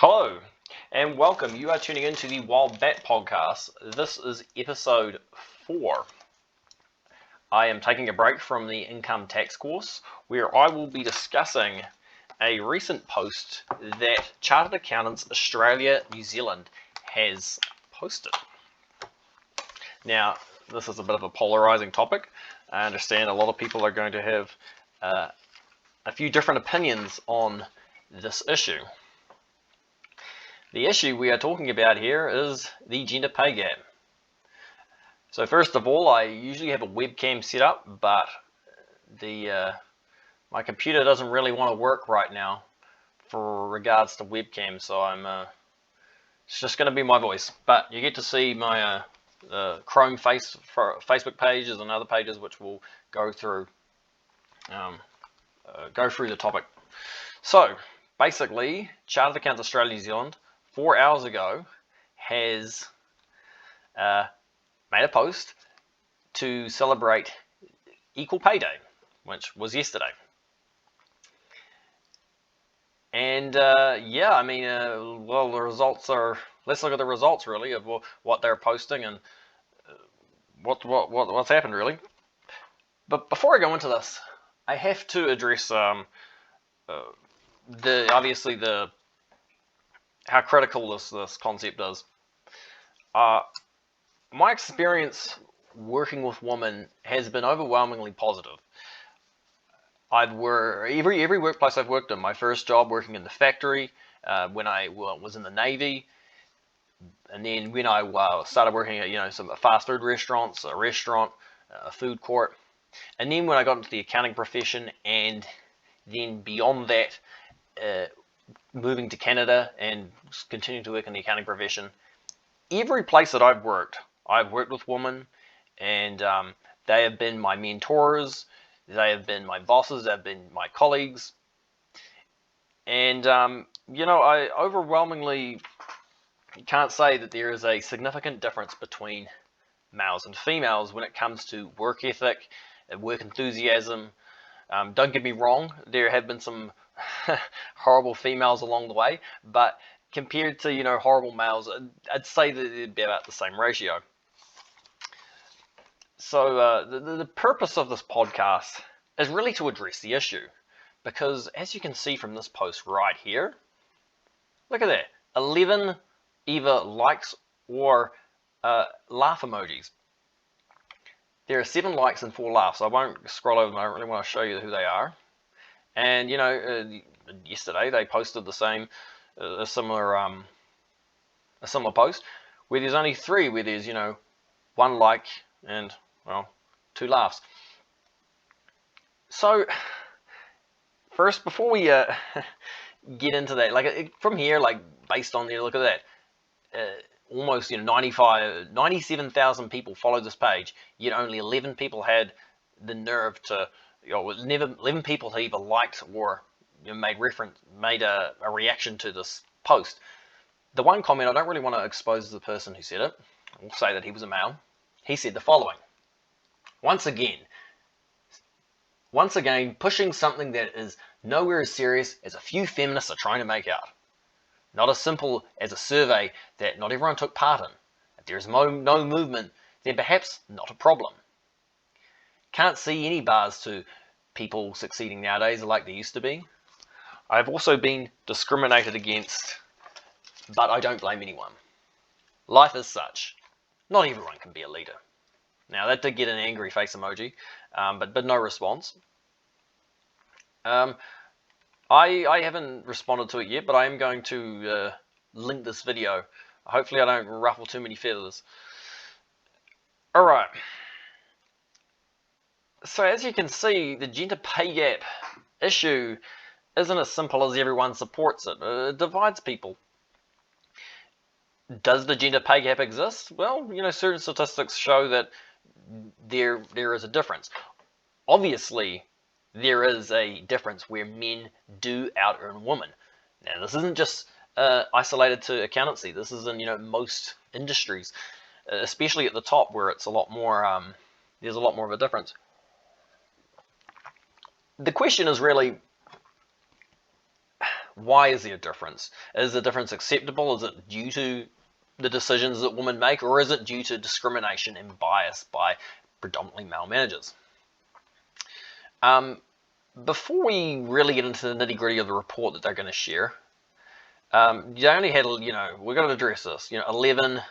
Hello and welcome. You are tuning into the Wild Bat podcast. This is episode 4. I am taking a break from the income tax course where I will be discussing a recent post that Chartered Accountants Australia New Zealand has posted. Now, this is a bit of a polarizing topic. I understand a lot of people are going to have a few different opinions on this issue. The issue we are talking about here is the gender pay gap. So first of all, I usually have a webcam set up, but my computer doesn't really want to work right now for regards to webcam, so it's just going to be my voice. But you get to see my Chrome Facebook pages and other pages which will go through the topic. So basically, Chartered Accountants Australia New Zealand 4 hours ago has made a post to celebrate Equal Pay Day, which was yesterday. And well, the results are. Let's look at the results really of what they're posting and what's happened really. But before I go into this, I have to address how critical this concept is. My experience working with women has been overwhelmingly positive. Every workplace I've worked in. My first job working in the factory, when I was in the Navy, and then when I started working at some fast food restaurants, a restaurant, a food court, and then when I got into the accounting profession, and then beyond that, moving to Canada and continuing to work in the accounting profession. Every place that I've worked with women, and they have been my mentors, they have been my bosses, they've been my colleagues, and I overwhelmingly can't say that there is a significant difference between males and females when it comes to work ethic, work enthusiasm. Don't get me wrong, there have been some horrible females along the way, but compared to horrible males, I'd say that it'd be about the same ratio. So the purpose of this podcast is really to address the issue, because as you can see from this post right here, look at that, 11 either likes or laugh emojis. There are 7 likes and 4 laughs. I won't scroll over them. I don't really want to show you who they are. And yesterday they posted the same, a similar post where there's only 3, where there's 1 like and 2 laughs. So first, before we get into that, from here, based on look at that, almost 97,000 people followed this page, yet only 11 people had the nerve to. 11 people have either liked or made a reaction to this post. The one comment, I don't really want to expose the person who said it. I'll say that he was a male. He said the following: Once again, pushing something that is nowhere as serious as a few feminists are trying to make out. Not as simple as a survey that not everyone took part in. If there is no movement, then perhaps not a problem. Can't see any bars to people succeeding nowadays like there used to be. I've also been discriminated against, but I don't blame anyone. Life is such. Not everyone can be a leader. Now that did get an angry face emoji, but no response. I haven't responded to it yet, but I am going to link this video. Hopefully I don't ruffle too many feathers. Alright. So as you can see, the gender pay gap issue isn't as simple as everyone supports it. It divides people. Does the gender pay gap exist? Well, certain statistics show that there is a difference. Obviously, there is a difference where men do out-earn women. Now, this isn't just isolated to accountancy. This is in most industries, especially at the top where it's a lot more. There's a lot more of a difference. The question is really, Why is there a difference? Is the difference acceptable? Is it due to the decisions that women make, or is it due to discrimination and bias by predominantly male managers? Before we really get into the nitty-gritty of the report that they're going to share, you only had, we're going to address this, 11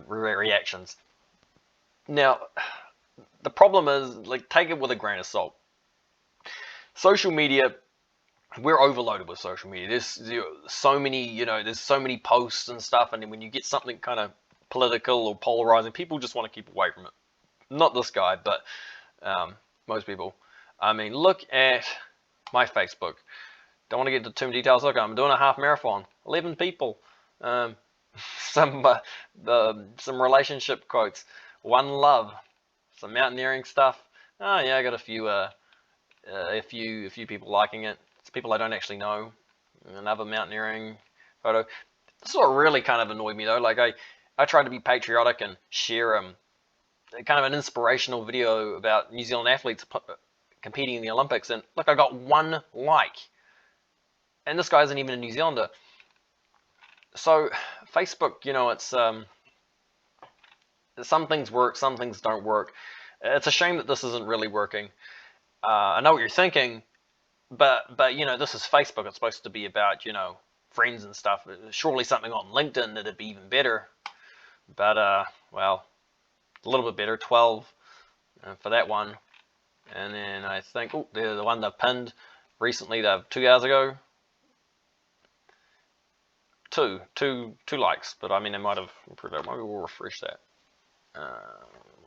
reactions. Now, the problem is, take it with a grain of salt. Social media, we're overloaded with social media. There's so many, there's so many posts and stuff, and then when you get something kind of political or polarizing, people just want to keep away from it. Not this guy, but most people. I mean, look at my Facebook. Don't want to get into too many details. Look, I'm doing a half marathon. 11 people. Some relationship quotes. One love. Some mountaineering stuff. Oh yeah, I got a few people liking it. It's people I don't actually know. Another mountaineering photo. This is what really kind of annoyed me though. I tried to be patriotic and share kind of an inspirational video about New Zealand athletes competing in the Olympics, and look, I got 1 like, and this guy isn't even a New Zealander. So Facebook, it's some things work, some things don't work. It's a shame that this isn't really working. I know what you're thinking, but this is Facebook. It's supposed to be about friends and stuff. Surely something on LinkedIn that'd be even better. But well, a little bit better, 12 for that one. And then I think, the one that pinned recently, 2 hours ago, two likes. But I mean, they might have improved that. Maybe we'll refresh that. I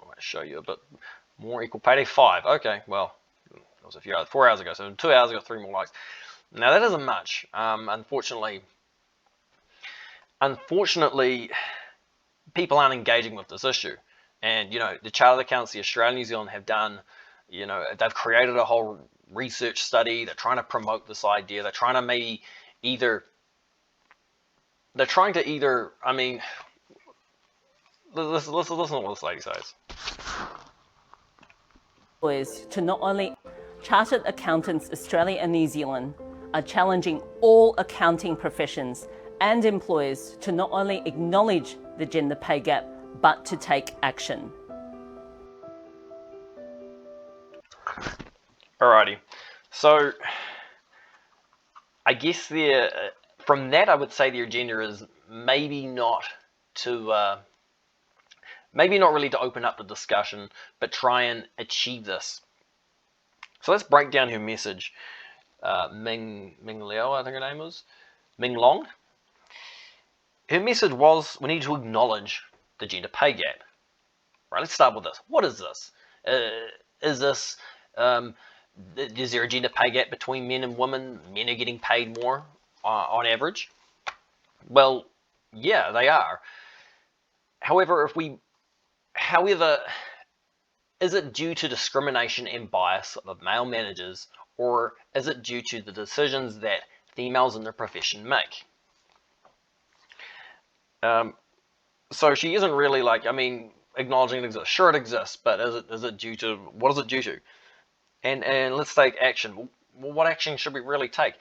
might show you a bit more. Equal payday 5. Okay, well, it was a few hours, 4 hours ago. So in 2 hours, I got 3 more likes. Now that isn't much. Unfortunately, people aren't engaging with this issue. And, the Chartered Accountancy Australia and New Zealand have done, they've created a whole research study. They're trying to promote this idea. They're trying to I mean, listen to what this lady says. Is to not only Chartered Accountants Australia and New Zealand are challenging all accounting professions and employers to not only acknowledge the gender pay gap, but to take action. Alrighty, so I guess from that I would say the agenda is maybe not really to open up the discussion, but try and achieve this. So let's break down her message. Ming Liao, I think her name was. Ming Long. Her message was, we need to acknowledge the gender pay gap. Right, let's start with this. What is this? Is there a gender pay gap between men and women? Men are getting paid more on average? Well, yeah, they are. However, is it due to discrimination and bias of male managers, or is it due to the decisions that females in their profession make? So she isn't really acknowledging it exists. Sure, it exists, but is it due to, what is it due to? And let's take action. Well, what action should we really take?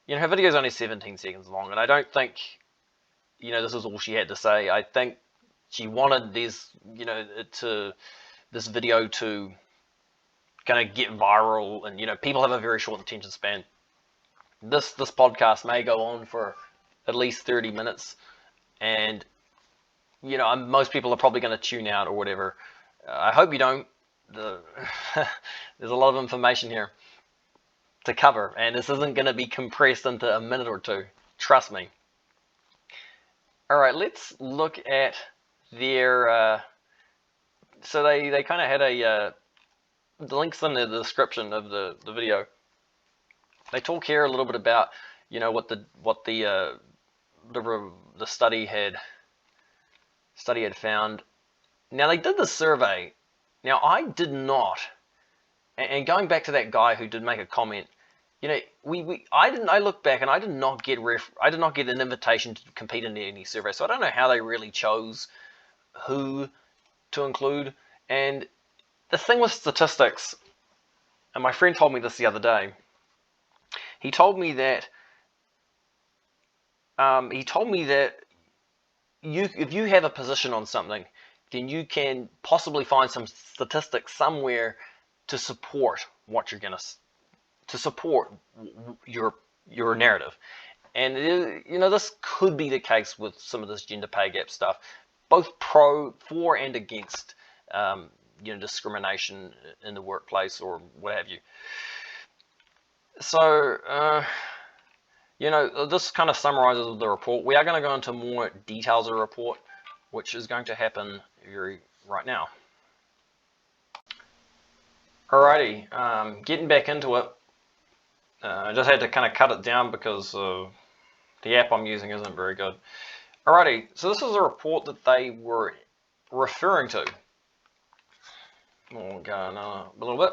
Her video is only 17 seconds long, and I don't think, this is all she had to say. I think she wanted this video to kind of get viral, and people have a very short attention span. This podcast may go on for at least 30 minutes, and most people are probably going to tune out or whatever. I hope you don't. There's a lot of information here to cover, and this isn't going to be compressed into a minute or two. Trust me. All right, let's look at their. So they kind of had the links in the description of the video. They talk here a little bit about what the study had found. Now they did the survey. Now I did not, and going back to that guy who did make a comment, I looked back and I did not get an invitation to compete in any survey. So I don't know how they really chose who to include. And the thing with statistics, and my friend told me this the other day. He told me that if you have a position on something, then you can possibly find some statistics somewhere to support what you're to support your narrative. And this could be the case with some of this gender pay gap stuff, both for and against discrimination in the workplace or what have you. So this kind of summarizes the report. We are going to go into more details of the report, which is going to happen right now. Alrighty, getting back into it. I just had to kind of cut it down because the app I'm using isn't very good. Alrighty, so this is a report that they were referring to. We'll go a little bit.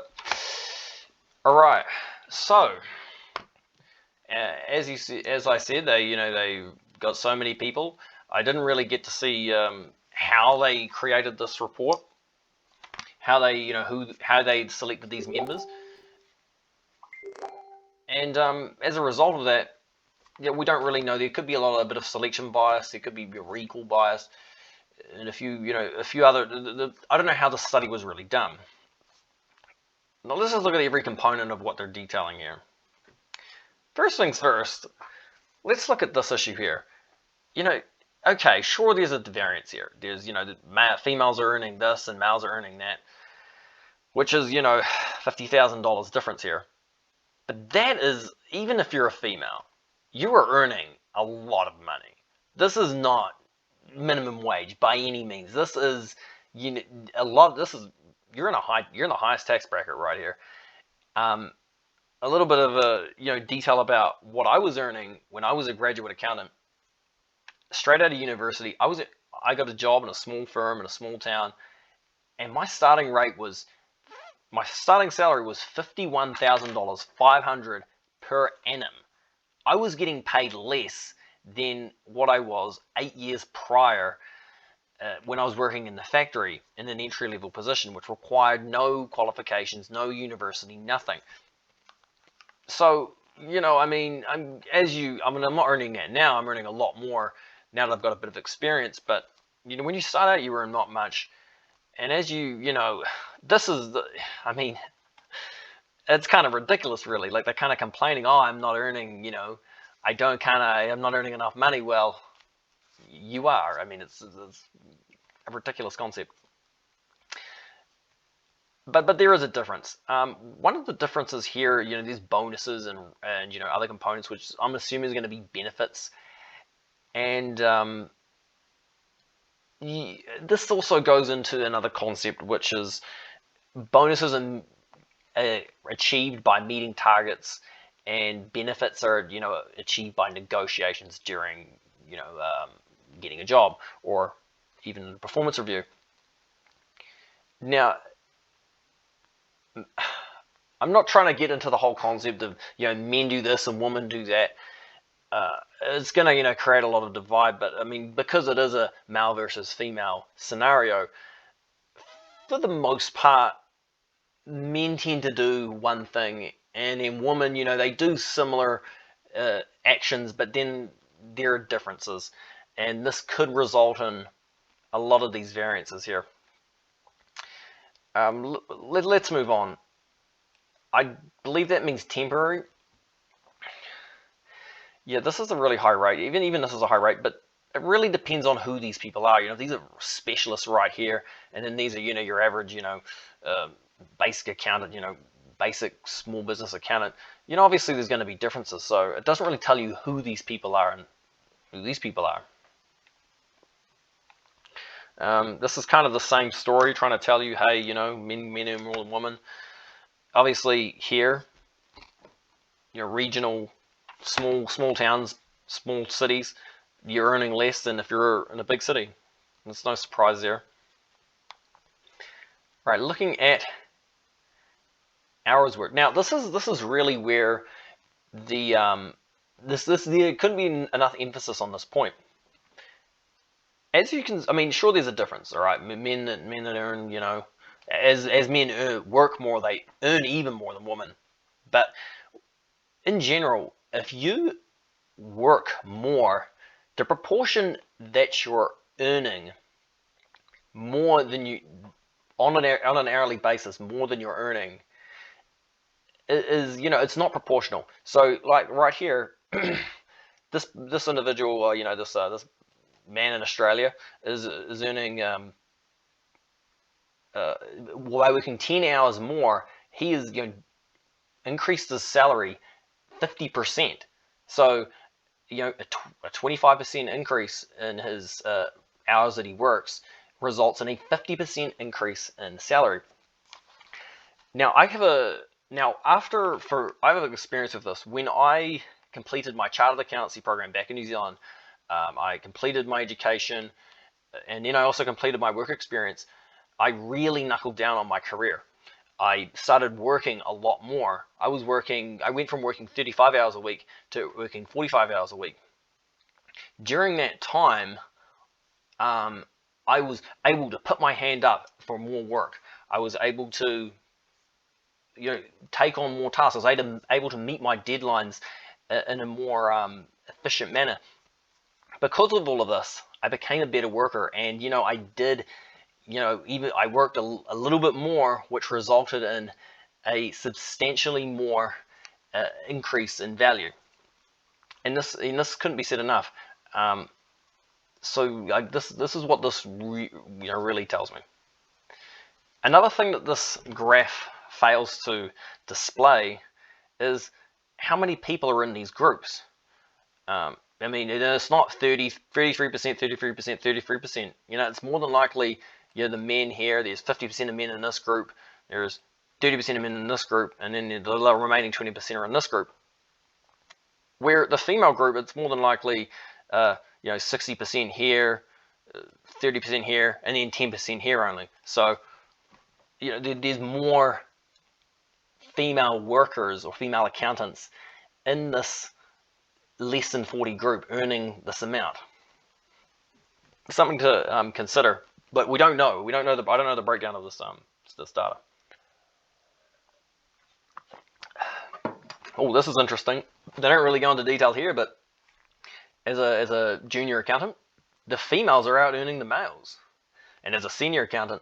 Alright, so as I said, they got so many people. I didn't really get to see how they created this report, how they selected these members, and as a result of that, we don't really know. There could be a bit of selection bias. There could be recall bias, and a few other. I don't know how the study was really done. Now let's just look at every component of what they're detailing here. First things first, let's look at this issue here. Okay, sure, there's a variance here. There's, females are earning this and males are earning that, which is, $50,000 difference here. But that is, even if you're a female, you are earning a lot of money. This is not minimum wage by any means. This is, you're in the highest tax bracket right here. A little bit of detail about what I was earning when I was a graduate accountant. Straight out of university, I got a job in a small firm in a small town, and my starting salary was $51,500 per annum. I was getting paid less than what I was 8 years prior when I was working in the factory in an entry-level position, which required no qualifications, no university, nothing. So, I'm not earning that now. I'm earning a lot more now that I've got a bit of experience. But, when you start out, you earn not much. And as it's kind of ridiculous, really. Like, they're kind of complaining, oh, I'm not earning, I'm not earning enough money. Well, you are. It's a ridiculous concept. But there is a difference. One of the differences here, there's bonuses and other components, which I'm assuming is going to be benefits. And this also goes into another concept, which is bonuses and achieved by meeting targets, and benefits are achieved by negotiations during getting a job or even a performance review. Now, I'm not trying to get into the whole concept of men do this and women do that. It's going to create a lot of divide, but because it is a male versus female scenario, for the most part, men tend to do one thing, and then women, they do similar actions, but then there are differences, and this could result in a lot of these variances here. Let's move on. I believe that means temporary. Yeah, this is a really high rate. Even this is a high rate, but it really depends on who these people are. These are specialists right here, and then these are your average basic accountant, basic small business accountant. Obviously there's going to be differences, so it doesn't really tell you who these people are and who these people are. This is kind of the same story, trying to tell you, hey, men are more than women. Obviously here, regional, small towns, small cities, you're earning less than if you're in a big city. There's no surprise there. Right, looking at hours worked. Now this is really where there couldn't be enough emphasis on this point. As you can, sure, there's a difference, all right. Men that earn, As men work more, they earn even more than women. But in general, if you work more, the proportion that you're earning more than you on an hourly basis, more than you're earning, is it's not proportional. So like right here, this individual, this man in Australia is earning by working 10 hours more, he is increased his salary 50%. So a 25% increase in his hours that he works results in a 50% increase in salary. Now I have an experience with this. When I completed my chartered accountancy program back in New Zealand, I completed my education, and then I also completed my work experience. I really knuckled down on my career. I started working a lot more. I went from working 35 hours a week to working 45 hours a week. During that time, I was able to put my hand up for more work. I was able to, take on more tasks. I was able to meet my deadlines in a more efficient manner. Because of all of this, I became a better worker, and I did, even I worked a little bit more, which resulted in a substantially more increase in value. And this couldn't be said enough. This is what this really tells me. Another thing that this graph fails to display is how many people are in these groups. I mean, it's not 33%, 33%, 33%. It's more than likely, the men here, there's 50% of men in this group, there's 30% of men in this group, and then the remaining 20% are in this group. Where the female group, it's more than likely, 60% here, 30% here, and then 10% here only. So, there's more female workers or female accountants in this less than 40 group earning this amount. Something to consider, but we don't know. I don't know the breakdown of this data. Oh, this is interesting. They don't really go into detail here, but as a junior accountant, the females are out earning the males, and as a senior accountant,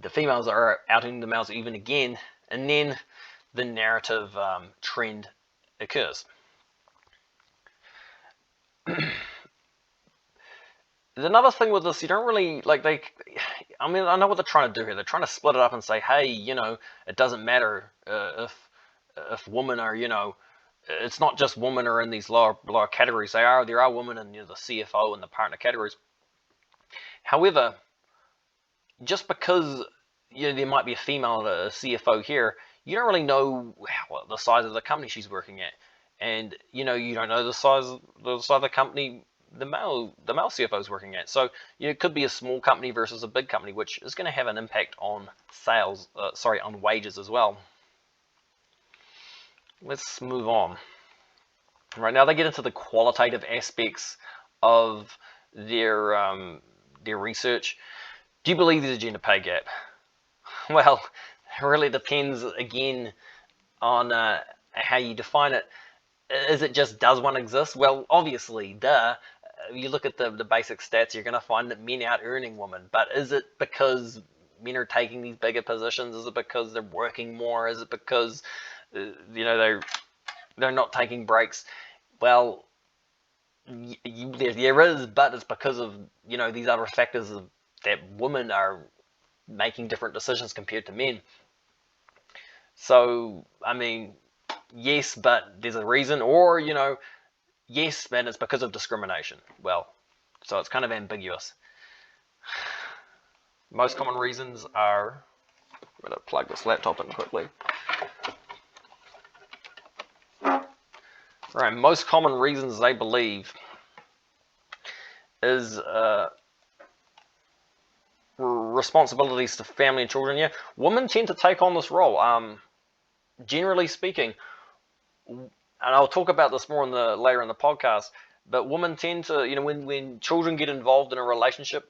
the females are out earning the males even again, and then the narrative trend occurs. There's another thing with this. You don't really I know what they're trying to do here. They're trying to split it up and say, hey, it doesn't matter if women are, it's not just women are in these lower categories. There are women in the CFO and the partner categories. However, just because there might be a female CFO here, you don't really know the size of the company she's working at, and you don't know the size of the company the male CFO is working at. So it could be a small company versus a big company, which is going to have an impact on on wages as well. Let's move on. Right now, they get into the qualitative aspects of their research. Do you believe there's a gender pay gap? Well, it really depends again on how you define it. Is it just, does one exist? Well, obviously, duh. You look at the basic stats, you're going to find that men out earning women. But is it because men are taking these bigger positions? Is it because they're working more? Is it because they're not taking breaks? Well, there is, but it's because of these other factors that women are making different decisions compared to men. So I mean, yes, but there's a reason, or yes, but it's because of discrimination. Well, so it's kind of ambiguous. Most common reasons are, I'm going to plug this laptop in quickly. Right, most common reasons they believe is responsibilities to family and children. Yeah, women tend to take on this role. Generally speaking, and I'll talk about this more later in the podcast, but women tend to, when children get involved in a relationship,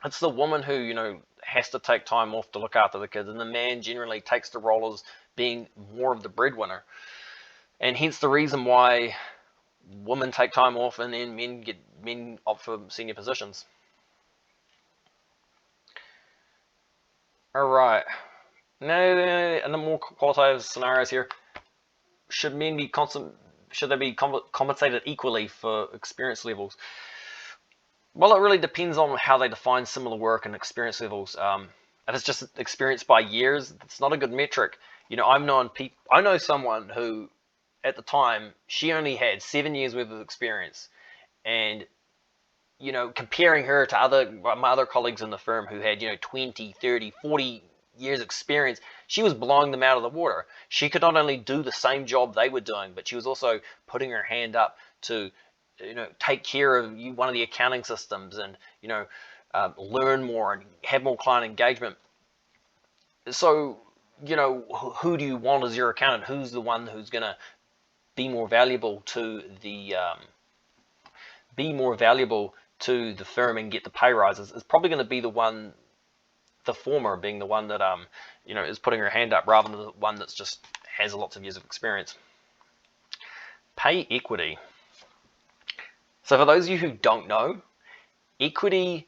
it's the woman who, has to take time off to look after the kids, and the man generally takes the role as being more of the breadwinner. And hence the reason why women take time off and then men opt for senior positions. All right. Now, in the more qualitative scenarios here, should men be compensated equally for experience levels? Well, it really depends on how they define similar work and experience levels. If it's just experience by years, it's not a good metric. I know someone who, at the time, she only had 7 years worth of experience, and comparing her to my other colleagues in the firm who had 20, 30, 40 years experience, she was blowing them out of the water. She could not only do the same job they were doing, but she was also putting her hand up to take care of one of the accounting systems and learn more and have more client engagement. So who do you want as your accountant? Who's the one who's going to be more valuable to the firm and get the pay rises? It's probably going to be the former, being the one that is putting her hand up, rather than the one that's just has lots of years of experience. Pay equity. So for those of you who don't know, equity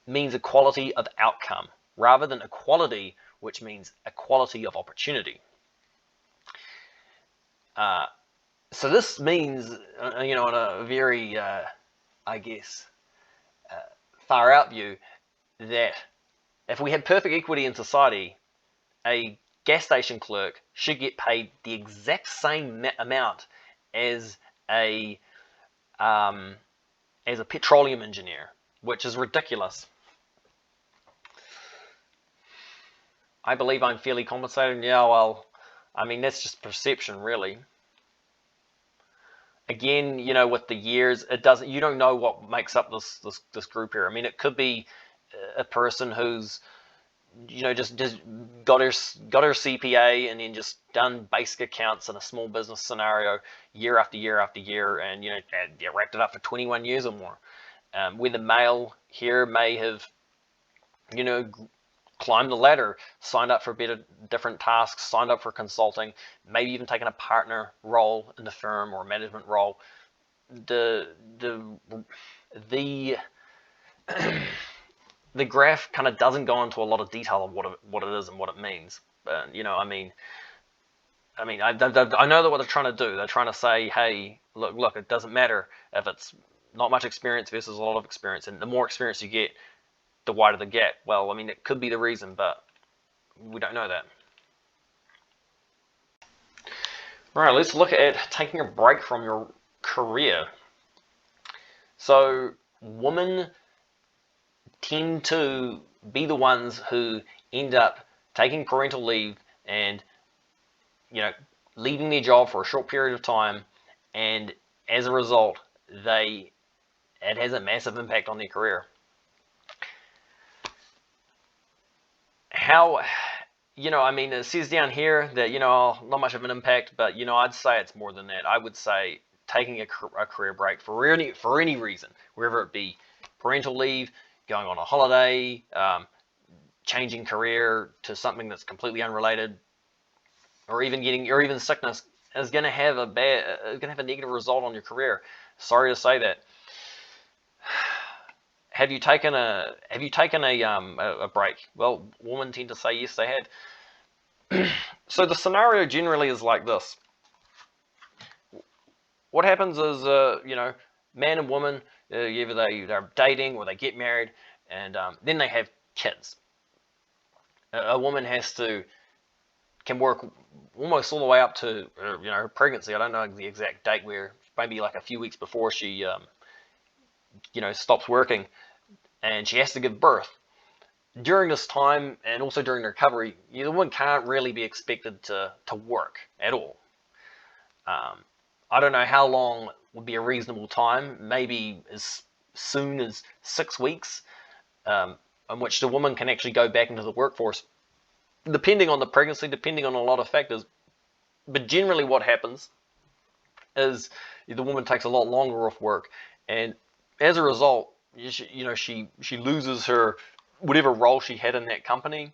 means equality of outcome rather than equality, which means equality of opportunity. So this means, in a very, far out view, that if we had perfect equity in society, a gas station clerk should get paid the exact same amount as a petroleum engineer, which is ridiculous. I believe I'm fairly compensated. Yeah, well, that's just perception, really. Again, with the years, you don't know what makes up this group here. It could be a person who's just got her CPA and then just done basic accounts in a small business scenario year after year after year, and racked it up for 21 years or more. Where the male here may have climbed the ladder, signed up for different tasks, signed up for consulting, maybe even taken a partner role in the firm or a management role. The graph kind of doesn't go into a lot of detail of what it is and what it means. But I know that what they're trying to do. They're trying to say, hey, look, it doesn't matter if it's not much experience versus a lot of experience, and the more experience you get, the wider the gap. Well, it could be the reason, but we don't know that. All right, let's look at taking a break from your career. So women tend to be the ones who end up taking parental leave and leaving their job for a short period of time, and as a result it has a massive impact on their career. How it says down here that not much of an impact, but I'd say it's more than that. I would say taking a career break for any reason, wherever it be, parental leave, going on a holiday, changing career to something that's completely unrelated, or even sickness, is going to have a negative result on your career. Sorry to say that. Have you taken a break? Well, women tend to say yes, they had. So the scenario generally is like this. What happens is, man and woman, either they're dating or they get married, and then they have kids. A woman can work almost all the way up to her pregnancy. I don't know the exact date, where maybe like a few weeks before she stops working, and she has to give birth. During this time, and also during the recovery, the woman can't really be expected to work at all. I don't know how long would be a reasonable time, maybe as soon as 6 weeks, in which the woman can actually go back into the workforce, depending on the pregnancy, depending on a lot of factors. But generally what happens is the woman takes a lot longer off work, and as a result, she loses her whatever role she had in that company,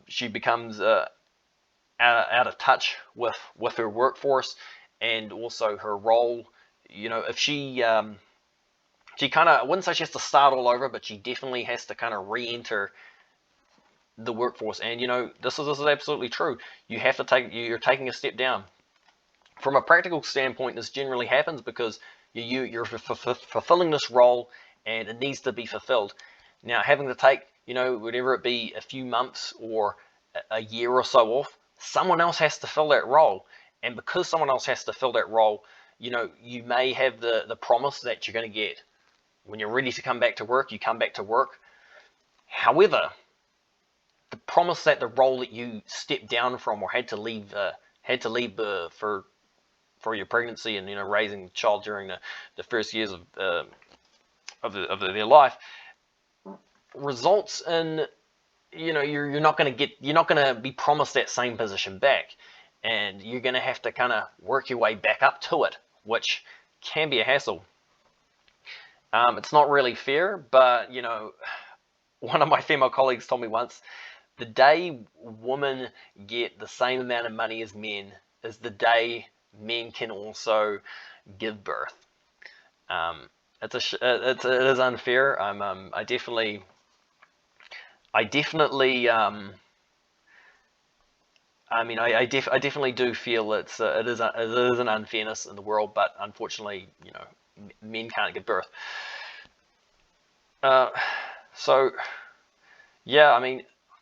she becomes out of touch with her workforce and also her role. If she kind of, I wouldn't say she has to start all over, but she definitely has to kind of re-enter the workforce. And this is absolutely true. You're taking a step down. From a practical standpoint, this generally happens because you're fulfilling this role and it needs to be fulfilled. Now, having to take, whatever it be, a few months or a year or so off, someone else has to fill that role. And because someone else has to fill that role, you may have the promise that you're going to get. When you're ready to come back to work, you come back to work. However, the promise that the role that you stepped down from or had to leave for your pregnancy and raising a child during the first years of their life results in you're not going to be promised that same position back, and you're going to have to kind of work your way back up to it, which can be a hassle. It's not really fair, but one of my female colleagues told me once, the day women get the same amount of money as men is the day men can also give birth. It is unfair. I definitely I definitely do feel it is an unfairness in the world, but unfortunately, men can't give birth. So yeah,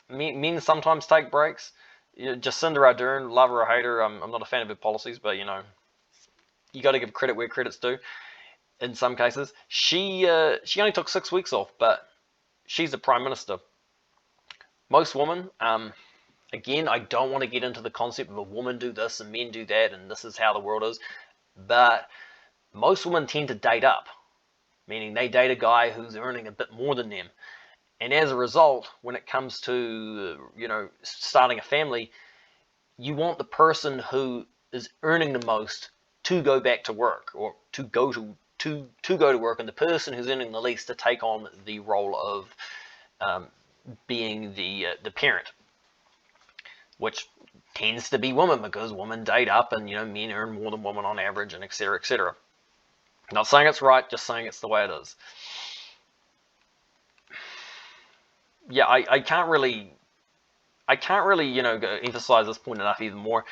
men sometimes take breaks. Jacinda Ardern, love her or hate her, I'm not a fan of her policies, but you got to give credit where credit's due. In some cases, she only took 6 weeks off, but she's the Prime Minister. Most women, again, I don't want to get into the concept of a woman do this and men do that, and this is how the world is, but most women tend to date up, meaning they date a guy who's earning a bit more than them. And as a result, when it comes to, starting a family, you want the person who is earning the most to go back to work, or to go to work, and the person who's earning the least to take on the role of being the parent, which tends to be women because women date up and men earn more than women on average, and etc., etc. Not saying it's right, just saying it's the way it is. Yeah, I can't really emphasize this point enough even more.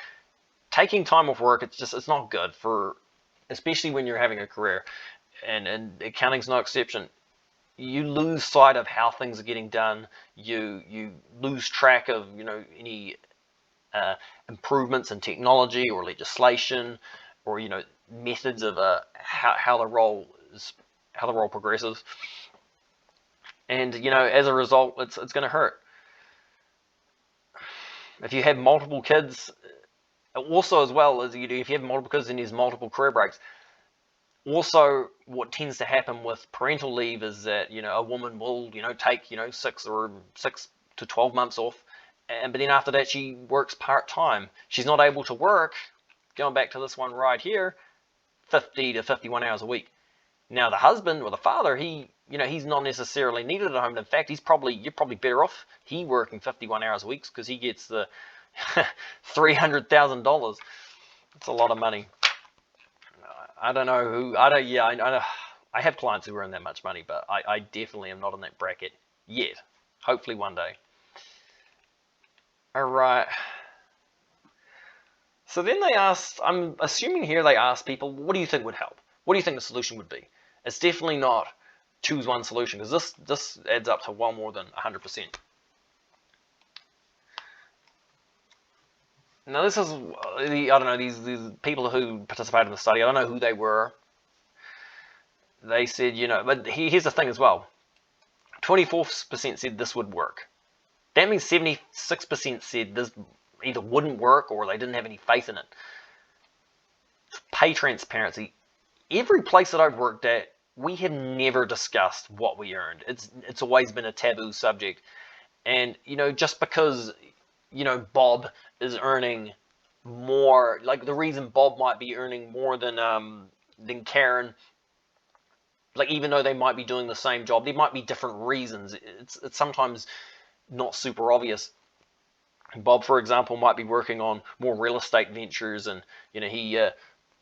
Taking time off work, it's not good, especially when you're having a career, and accounting's no exception. You lose sight of how things are getting done. You lose track of any improvements in technology or legislation, or methods of how the role progresses. And as a result, it's going to hurt. If you have multiple kids, also as well as if you have multiple kids and there's multiple career breaks, also what tends to happen with parental leave is that a woman will take 6 to 12 months off, but then after that she works part-time. She's not able to work, going back to this one right here, 50 to 51 hours a week. Now the husband or the father, he's not necessarily needed at home. In fact, you're probably better off he working 51 hours a week, because he gets the $300,000. That's a lot of money. I don't know who. I don't. Yeah, I have clients who earn that much money, but I definitely am not in that bracket yet. Hopefully one day. All right. So then they asked. I'm assuming here they asked people, what do you think would help? What do you think the solution would be? It's definitely not choose one solution, because this adds up to well more than 100%. Now this is I don't know, these people who participated in the study. I don't know who they were. They said but here's the thing as well. 24% said this would work. That means 76% said this either wouldn't work or they didn't have any faith in it. Pay transparency. Every place that I've worked at, we have never discussed what we earned. It's always been a taboo subject. And just because Bob is earning more, like the reason Bob might be earning more than Karen like even though they might be doing the same job, there might be different reasons. It's sometimes not super obvious. Bob, for example, might be working on more real estate ventures, and he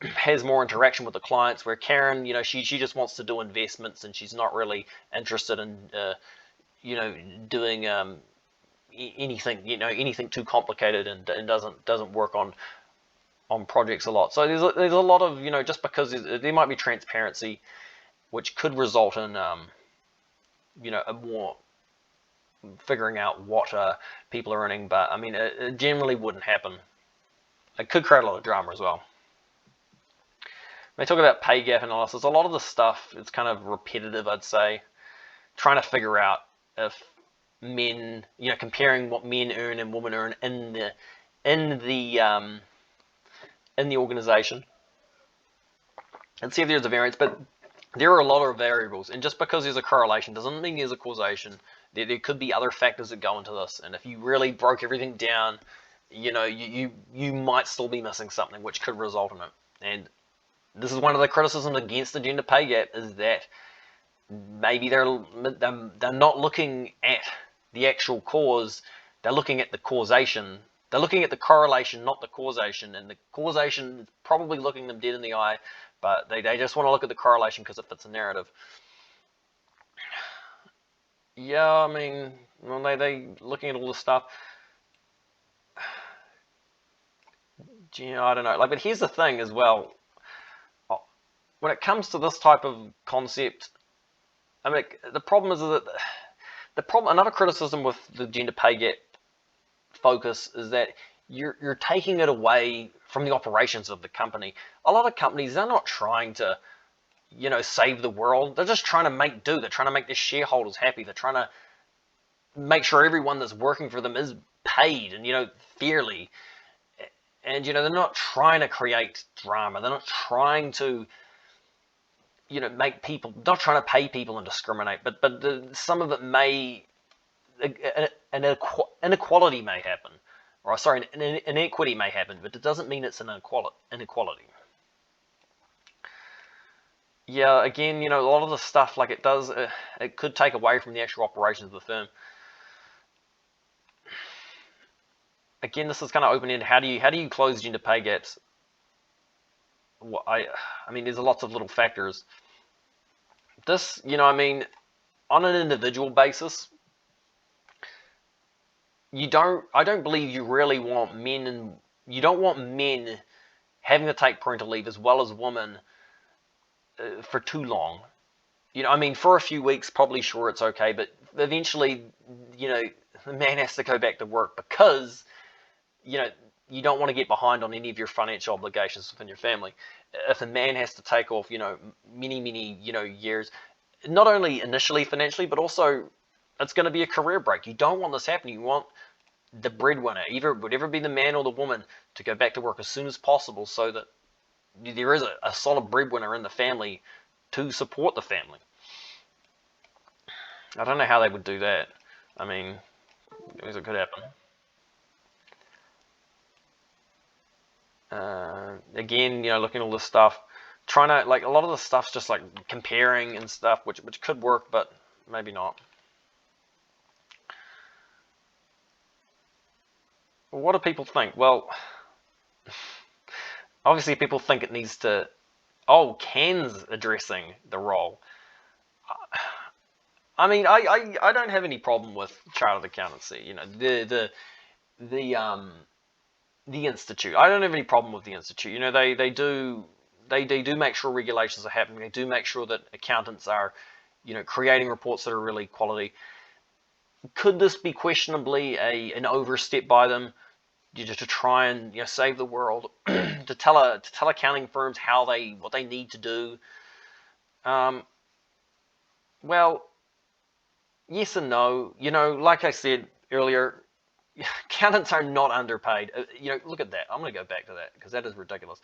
has more interaction with the clients. Where Karen, she just wants to do investments, and she's not really interested in doing anything too complicated, and doesn't work on projects a lot. So there's a lot of just because there might be transparency, which could result in a more figuring out what people are earning, but I mean it generally wouldn't happen. It could create a lot of drama as well. When I talk about pay gap analysis, a lot of the stuff is kind of repetitive, I'd say, trying to figure out if men, comparing what men earn and women earn in the organization, and see if there's a variance. But there are a lot of variables, and just because there's a correlation doesn't mean there's a causation. There could be other factors that go into this, and if you really broke everything down, you might still be missing something, which could result in it. And this is one of the criticisms against the gender pay gap, is that maybe they're not looking at the actual cause, they're looking at the causation. They're looking at the correlation, not the causation, and the causation is probably looking them dead in the eye, but they just want to look at the correlation because it fits a narrative. Yeah, I mean, when they looking at all this stuff, I don't know. But here's the thing as well. When it comes to this type of concept, I mean, the problem is that another criticism with the gender pay gap focus is that you're taking it away from the operations of the company. A lot of companies, they're not trying to save the world. They're just trying to make do. They're trying to make their shareholders happy. They're trying to make sure everyone that's working for them is paid and fairly. And they're not trying to create drama. They're not trying to make people, not trying to pay people and discriminate. But some of it may, an inequality may happen, or sorry, an inequity may happen, but it doesn't mean it's an inequality. Yeah, again, a lot of the stuff, like it could take away from the actual operations of the firm. Again, this is kind of open-ended. How do you close gender pay gaps? Well, I mean, there's lots of little factors. This, I mean, on an individual basis, I don't believe you really want men, you don't want men having to take parental leave as well as women for too long. I mean, for a few weeks, probably sure it's okay, but eventually, the man has to go back to work because, you don't want to get behind on any of your financial obligations within your family. If a man has to take off, many, years, not only initially financially, but also it's going to be a career break. You don't want this happening. You want the breadwinner, would ever be the man or the woman, to go back to work as soon as possible so that there is a solid breadwinner in the family to support the family. I don't know how they would do that. I mean, it could happen. Again, looking at all this stuff, trying to, like, a lot of the stuff's just like comparing and stuff, which could work, but maybe not. What do people think? Well, obviously people think it needs to, Can's addressing the role. I mean, I don't have any problem with chartered accountancy. The institute. I don't have any problem with the institute. They do make sure regulations are happening. They do make sure that accountants are, creating reports that are really quality. Could this be questionably an overstep by them, to try and save the world, to tell accounting firms what they need to do? Well, yes and no. Like I said earlier, accountants are not underpaid. Look at that. I'm going to go back to that because that is ridiculous.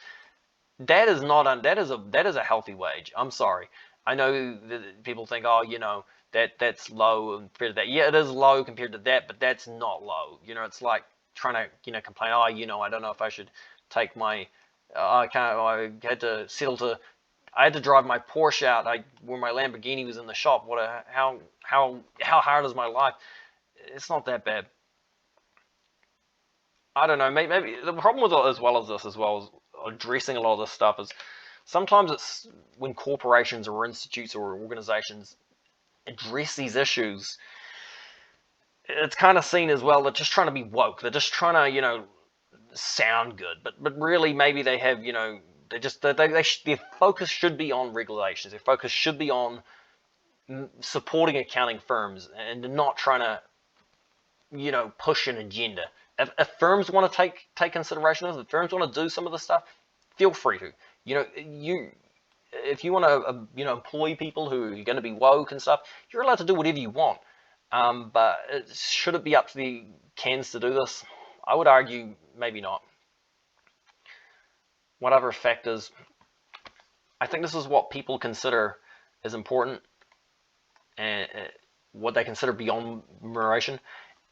That is not that is a healthy wage. I'm sorry. I know that people think, that's low compared to that. Yeah, it is low compared to that, but that's not low. It's like trying to complain. I don't know if I should take my. I had to settle to I had to drive my Porsche out where my Lamborghini was in the shop. How hard is my life? It's not that bad. I don't know. Maybe the problem with it, as well as addressing a lot of this stuff, is sometimes it's when corporations or institutes or organizations address these issues, it's kind of seen as, well, they're just trying to be woke. They're just trying to, sound good. But really, maybe they have, their focus should be on regulations. Their focus should be on supporting accounting firms and not trying to, push an agenda. If firms want to take consideration of this, if firms want to do some of the stuff, feel free to. If you want to, employ people who are going to be woke and stuff, you're allowed to do whatever you want. But should it be up to the cans to do this? I would argue maybe not. Whatever factors, I think this is what people consider as important and what they consider beyond remuneration.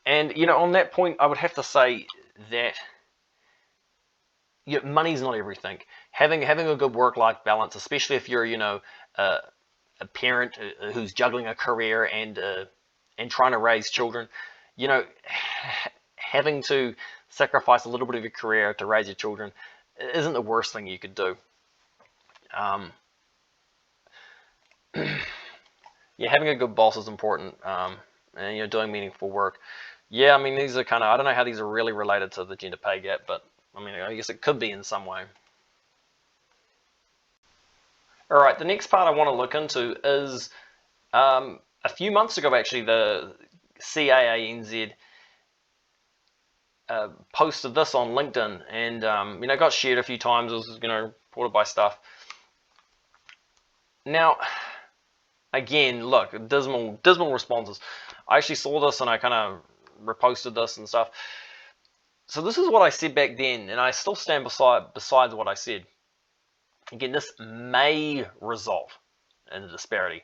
And, on that point, I would have to say that money's not everything. Having a good work-life balance, especially if you're, a parent who's juggling a career and trying to raise children, having to sacrifice a little bit of your career to raise your children isn't the worst thing you could do. Having a good boss is important, and doing meaningful work. Yeah, I mean, these are kind of, I don't know how these are really related to the gender pay gap, but I mean, I guess it could be in some way. All right, the next part I want to look into is a few months ago, actually, the CAANZ posted this on LinkedIn, and it got shared a few times. It was reported by stuff. Now, again, look, dismal responses. I actually saw this and I kind of reposted this and stuff. So this is what I said back then, and I still stand besides what I said. Again, this may result in a disparity.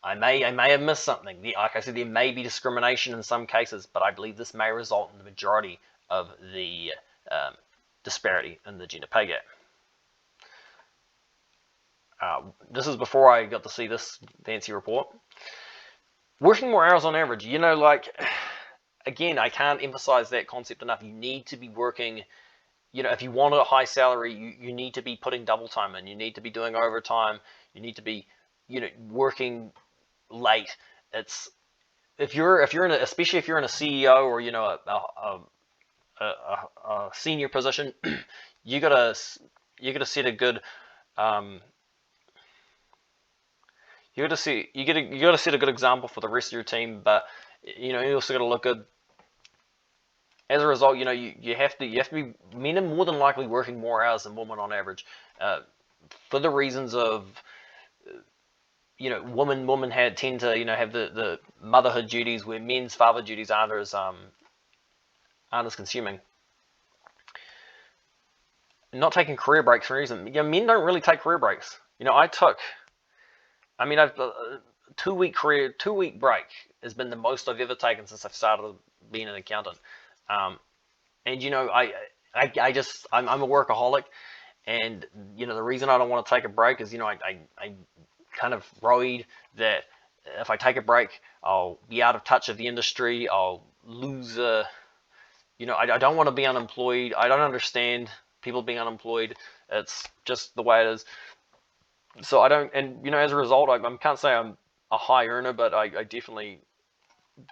I may have missed something. Like I said, there may be discrimination in some cases, but I believe this may result in the majority of the disparity in the gender pay gap. This is before I got to see this fancy report. Working more hours on average, again, I can't emphasize that concept enough. You need to be working, if you want a high salary, you need to be putting double time in. You need to be doing overtime. You need to be, working late. It's especially if you're in a CEO or a senior position, you gotta set a good you gotta set a good example for the rest of your team, but you also gotta look good. As a result, you have to be, men are more than likely working more hours than women on average, for the reasons of women tend to have the motherhood duties, where men's father duties aren't as consuming. Not taking career breaks for a reason. Men don't really take career breaks. I've a 2-week break has been the most I've ever taken since I've started being an accountant. And I'm a workaholic, and the reason I don't want to take a break is I kind of worried that if I take a break, I'll be out of touch of the industry. I'll lose. I don't want to be unemployed. I don't understand people being unemployed. It's just the way it is. So I don't, and as a result, I can't say I'm a high earner, but I definitely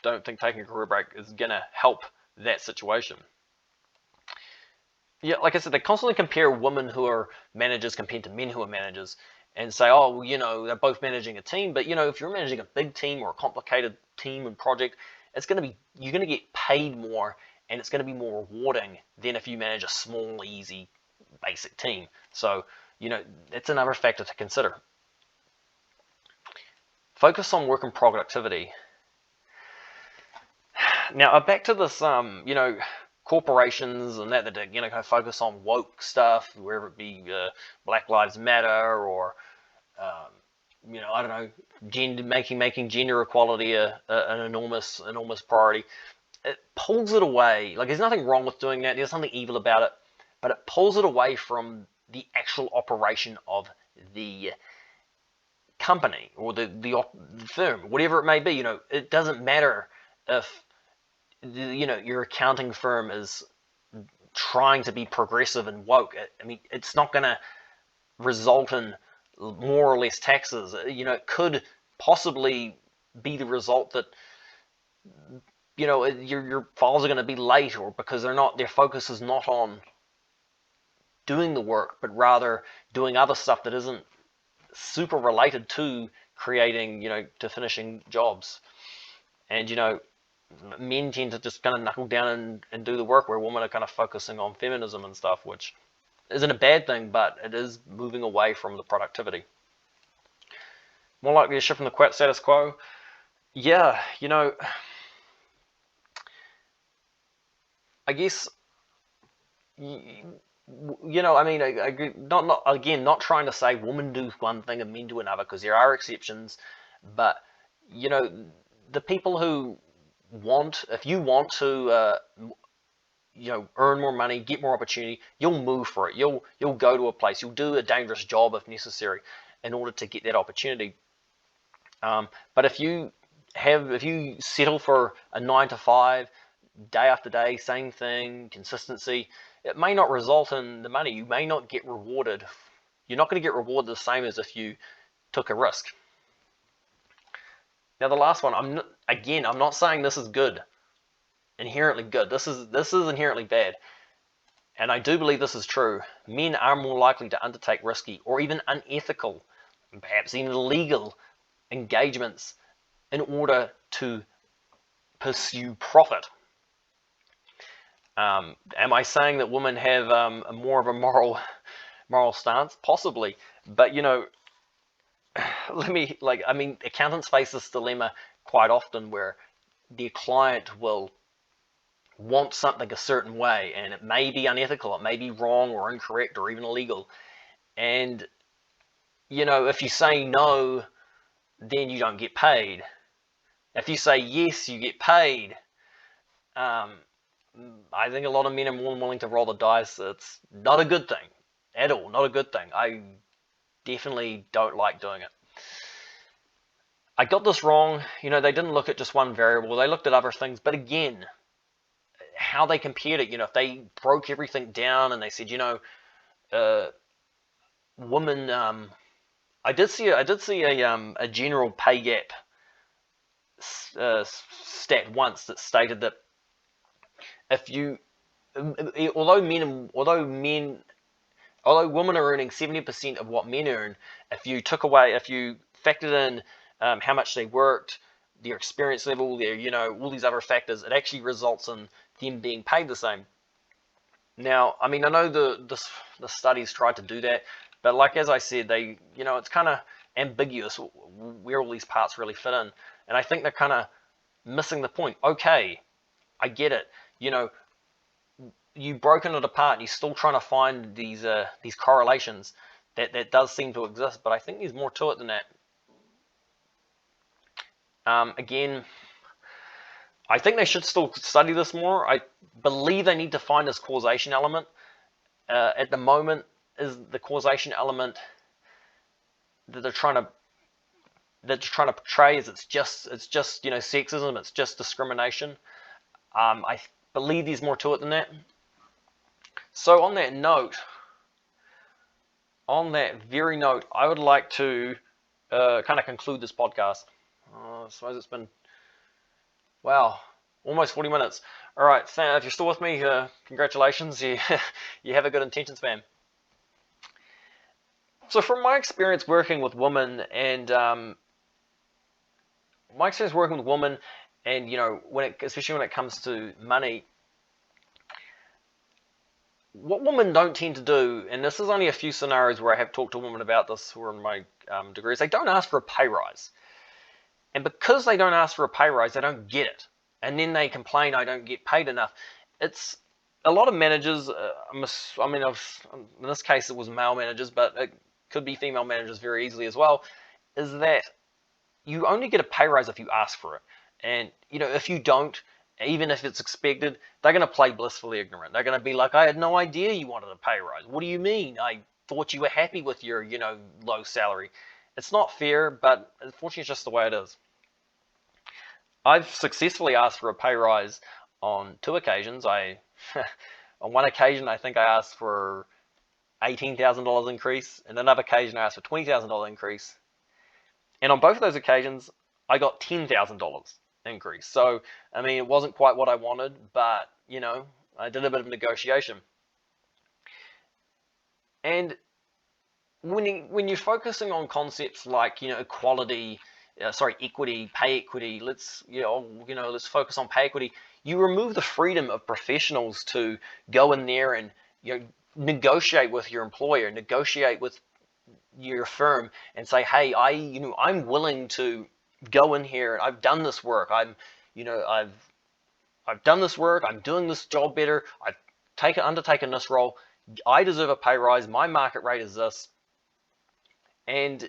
don't think taking a career break is gonna help that situation. Yeah, like I said, they constantly compare women who are managers compared to men who are managers, and say, oh, well, they're both managing a team. But if you're managing a big team or a complicated team and project, you're gonna get paid more, and it's gonna be more rewarding than if you manage a small, easy, basic team. So it's another factor to consider. Focus on work and productivity. Now, back to this, corporations and that focus on woke stuff, whether it be Black Lives Matter or, I don't know, making gender equality an enormous priority. It pulls it away. Like, there's nothing wrong with doing that. There's nothing evil about it, but it pulls it away from the actual operation of the company or the firm, whatever it may be. It doesn't matter if your accounting firm is trying to be progressive and woke. I mean, it's not going to result in more or less taxes. It could possibly be the result that your files are going to be late, or because their focus is not on doing the work, but rather doing other stuff that isn't super related to creating, to finishing jobs. And, men tend to just kind of knuckle down and do the work, where women are kind of focusing on feminism and stuff, which isn't a bad thing, but it is moving away from the productivity. More likely to shift from the status quo. Yeah, I guess, I mean, not trying to say women do one thing and men do another, because there are exceptions, but, the people who if you want to, earn more money, get more opportunity, you'll move for it. You'll go to a place, you'll do a dangerous job if necessary in order to get that opportunity. But if you settle for a 9 to 5, day after day, same thing, consistency, it may not result in the money. You may not get rewarded. You're not going to get rewarded the same as if you took a risk. Now, the last one, I'm not saying this is good, inherently good. This is inherently bad. And I do believe this is true. Men are more likely to undertake risky or even unethical, and perhaps even illegal engagements in order to pursue profit. Am I saying that women have a more of a moral stance? Possibly, but accountants face this dilemma quite often, where their client will want something a certain way, and it may be unethical, it may be wrong or incorrect or even illegal. And if you say no, then you don't get paid. If you say yes, you get paid. I think a lot of men are more than willing to roll the dice. It's not a good thing at all. Not a good thing. I definitely don't like doing it. I got this wrong. They didn't look at just one variable. They looked at other things. But again, how they compared it, if they broke everything down and they said, women, I did see a general pay gap stat once that stated that although women are earning 70% of what men earn, if you factored in how much they worked, their experience level, all these other factors, it actually results in them being paid the same. Now, I mean, I know the studies tried to do that, but as I said, it's kind of ambiguous where all these parts really fit in, and I think they're kind of missing the point. Okay, I get it. You've broken it apart and you're still trying to find these correlations that does seem to exist, but I think there's more to it than that. Again, I think they should still study this more. I believe they need to find this causation element. At the moment, is the causation element that they're trying to portray is it's just sexism, it's just discrimination. I believe there's more to it than that. So on that very note, I would like to kind of conclude this podcast. I suppose it's been, wow, almost 40 minutes. All right, if you're still with me, congratulations. You have a good attention span. So from my experience working with women and especially when it comes to money, what women don't tend to do, and this is only a few scenarios where I have talked to women about this who are in my degrees, they don't ask for a pay rise. And because they don't ask for a pay rise, they don't get it. And then they complain, I don't get paid enough. It's a lot of managers, in this case it was male managers, but it could be female managers very easily as well, is that you only get a pay rise if you ask for it. And, if you don't, even if it's expected, they're going to play blissfully ignorant. They're going to be like, I had no idea you wanted a pay rise. What do you mean? I thought you were happy with your, low salary. It's not fair, but unfortunately, it's just the way it is. I've successfully asked for a pay rise on 2 occasions. On one occasion, I think I asked for $18,000 increase, and another occasion I asked for $20,000 increase. And on both of those occasions, I got $10,000 increase. So, I mean, it wasn't quite what I wanted, but, I did a bit of negotiation. And when you're focusing on concepts like, equity, pay equity, let's focus on pay equity, you remove the freedom of professionals to go in there and, negotiate with your employer, negotiate with your firm and say, hey, I'm willing to go in here. I've done this work. I've done this work. I'm doing this job better. I've undertaken this role. I deserve a pay rise. My market rate is this. And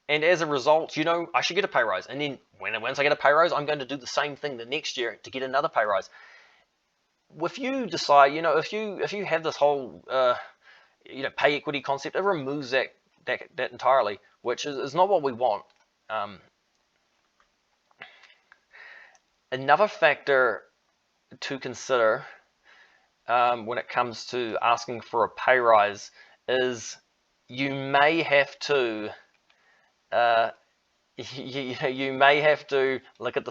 as a result, I should get a pay rise. And then once I get a pay rise, I'm going to do the same thing the next year to get another pay rise. If you decide, if you have this whole pay equity concept, it removes that entirely, which is not what we want. Another factor to consider when it comes to asking for a pay rise is you may have to you may have to look at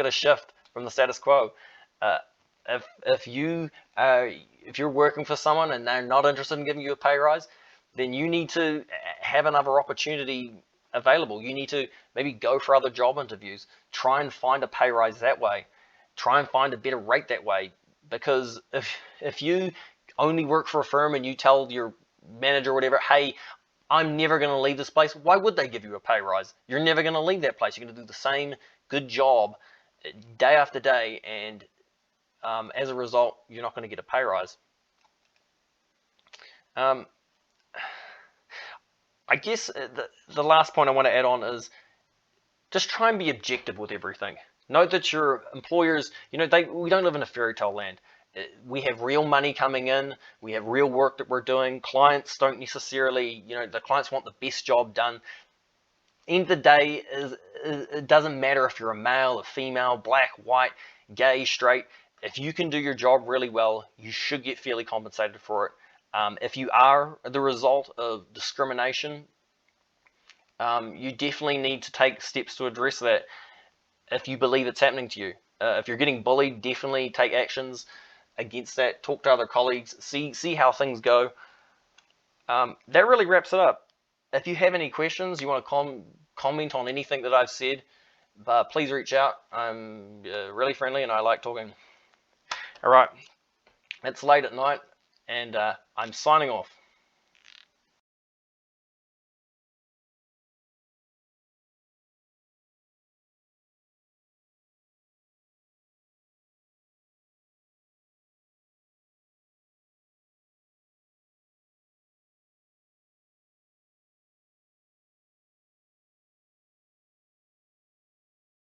a shift from the status quo. If you're working for someone and they're not interested in giving you a pay rise, then you need to have another opportunity available. You need to maybe go for other job interviews, try and find a pay rise that way, try and find a better rate that way. Because if you only work for a firm and you tell your manager or whatever, hey, I'm never going to leave this place, why would they give you a pay rise? You're never going to leave that place. You're going to do the same good job day after day, and as a result, you're not going to get a pay rise. I guess the last point I want to add on is just try and be objective with everything. Note that your employers, we don't live in a fairy tale land. We have real money coming in. We have real work that we're doing. Clients don't necessarily, the clients want the best job done. End of the day, it doesn't matter if you're a male, a female, black, white, gay, straight. If you can do your job really well, you should get fairly compensated for it. If you are the result of discrimination, you definitely need to take steps to address that if you believe it's happening to you. If you're getting bullied, definitely take actions against that. Talk to other colleagues, see how things go. That really wraps it up. If you have any questions, you want to comment on anything that I've said, please reach out. I'm really friendly and I like talking. All right, it's late at night and I'm signing off.